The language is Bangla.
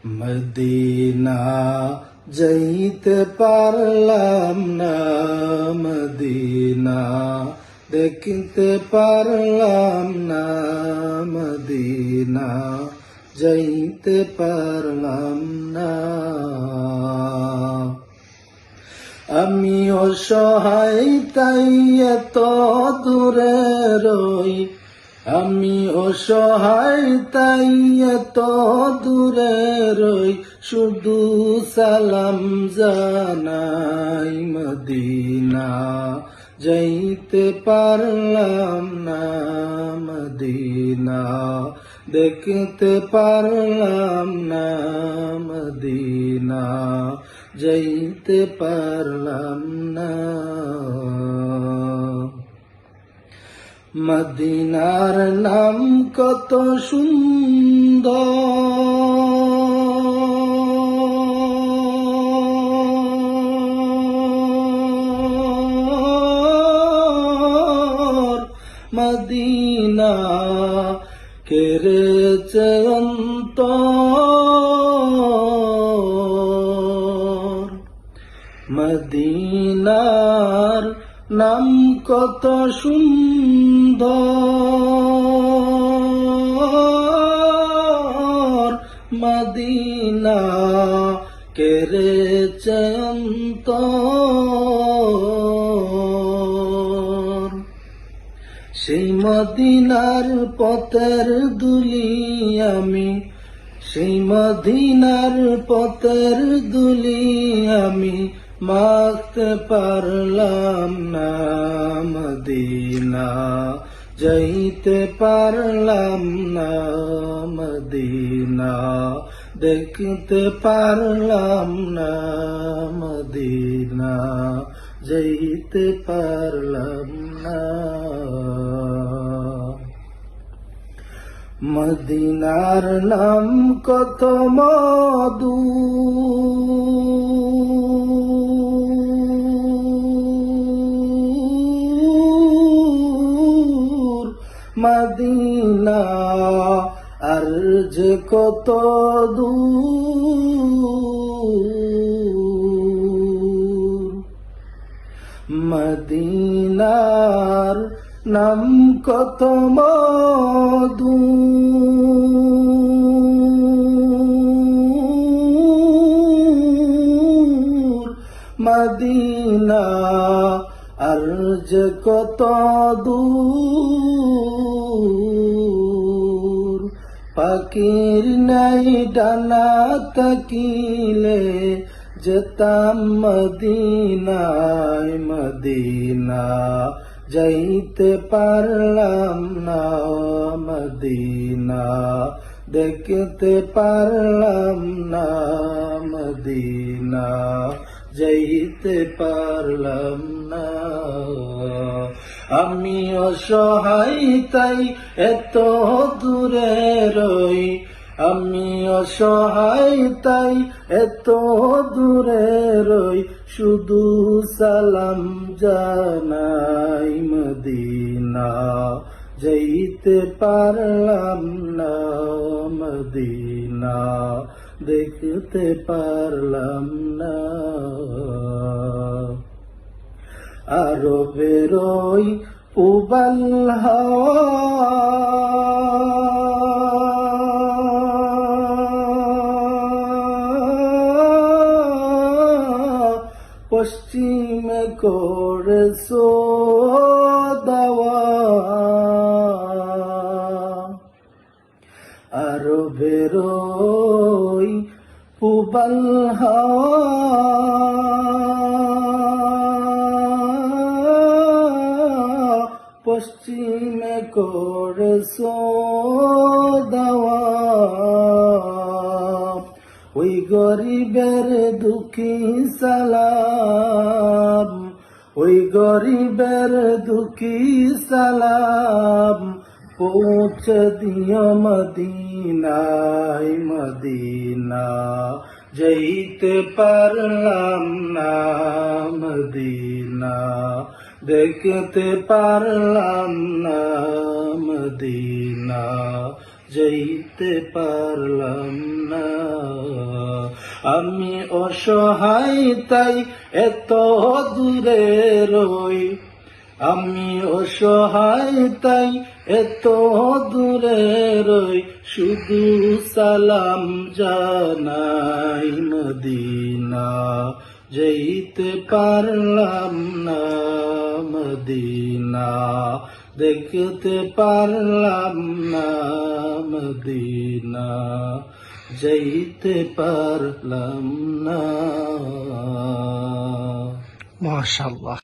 মদিনা যাইতে পারলাম না, মদিনা দেখতে পারলাম না, মদিনা যাইতে পারলাম না। আমি অসহায় তাই এত দূরে রই, আমি অসহায় তাই এত দূরে রই, শুধু সালাম জানাই, মদিনা যাইতে পারলাম না, মদিনা দেখতে পারলাম না, মদিনা যাইতে পারলাম না। মদিনার নাম কত সুন্দর, মদিনা কেড়েছে অন্তর। মদিনার নাম কত সুন্দর, মদিনা কেড়েছে অন্তর। সেই মদিনার পথের দুলি আমি, সেই মদিনার পথের দুলি আমি মাখতে পারলাম না, মদিনা যাইতে পারলাম না, মদিনা দেখতে পারলাম না, মদিনা যাইতে পারলাম না। মদিনার নাম কত মধু, মদিনা আর যে কত দূর। মদিনার নাম কত মধু, মদিনা আর যে কত দূর। পাখির নাই ডানা থাকিলে যেতাম মদিনায়, মদিনা যাইতে পারলাম না, মদিনা দেখতে পারলাম না, মদিনা যাইতে পারলাম না। আমি অসহায় তাই এত দূরে রই, আমি অসহায় তাই এত দূরে রই, শুধু সালাম জানাই, মদিনা যাইতে পারলাম না, মদিনা দেখতে পারলাম না। আরো বেরোই উবাল হাওয়া, পশ্চিমে করেছো দাওয়া, আরো বেরোই উবাল হাওয়া, পশ্চিমে করেছো দাওয়া। ওই গরিবের দুঃখী সালাম, ওই গরিবের দুঃখী সালাম পৌঁছে দিও মদিনায়, মদিনা যাইতে পারলাম না, মদিনা দেখতে পারলাম না, মদিনা যেতে পারলাম না। আমি অসহায় তাই এত দূরে রই, আমি অসহায় তাই এত দূরে রই, শুধু সালাম জানাই মদিনা, যেতে পারলাম না মদিনা, দেখতে পারলাম না মদিনা, যেতে পারলাম না। মাশাআল্লাহ।